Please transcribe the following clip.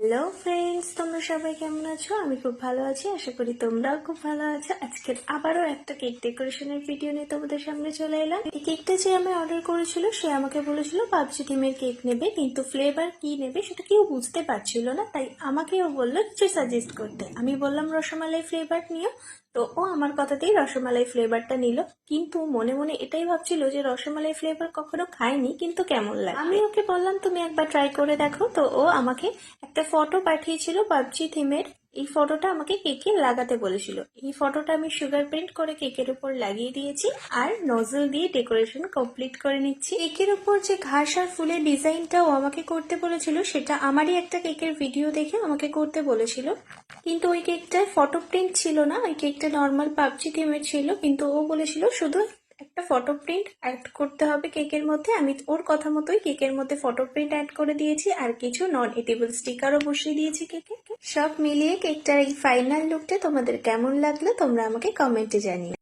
Hello friends, তোমরা সবাই কেমন আছো? আমি খুব ভালো আছি, আশা করি তোমরাও খুব ভালো আছো। আজকে আবারও একটা কেক ডেকোরেশনের ভিডিও নিয়ে তোমাদের সামনে চলে এলাম। এই কেকটা যে আমি অর্ডার করেছিল সে আমাকে বলেছিল পাবজি থিমের কেক নেবে, কিন্তু ফ্লেভার কি নেবে সেটা কেউ বুঝতে পারছিল না, তাই আমাকেও বললো কিছু সাজেস্ট করতে। আমি বললাম রসমালাই ফ্লেভার নিও, তো ও আমার কথাতেই রসমালাই ফ্লেভারটা নিল। কিন্তু মনে মনে এটাই ভাবছিল যে রসমালাই ফ্লেভার কখনো খায়নি, কিন্তু কেমন লাগে। আমি ওকে বললাম তুমি একবার ট্রাই করে দেখো, তো ও আমাকে একটা ফটো পাঠিয়েছিল পাবজি থিমের। এই ফটোটা আমাকে কেকে লাগাতে বলেছিল। এই ফটোটা আমি সুগার পেন্ট করে কেকের উপর লাগিয়ে দিয়েছি আর নজল দিয়ে ডেকোরেশন কমপ্লিট করে নিচ্ছি। কেকের উপর যে ঘাস আর ফুলের ডিজাইনটাও আমাকে করতে বলেছিল সেটা আমারই একটা কেকের ভিডিও দেখে আমাকে করতে বলেছিল, কিন্তু ওই কেকটায় ফটো প্রিন্ট ছিল না, ওই কেকটা নর্মাল পাবজি থিমের ছিল। কিন্তু ও বলেছিল শুধু একটা ফটো প্রিন্ট অ্যাড করতে হবে কেকের মধ্যে। আমি ওর কথা মতোই কেকের মধ্যে ফটো প্রিন্ট অ্যাড করে দিয়েছি আর কিছু নন এডিবল স্টিকারও বসিয়ে দিয়েছি কেকে। সব মিলিয়ে কেকটার এই ফাইনাল লুকটা তোমাদের কেমন লাগলো তোমরা আমাকে কমেন্টে জানিও।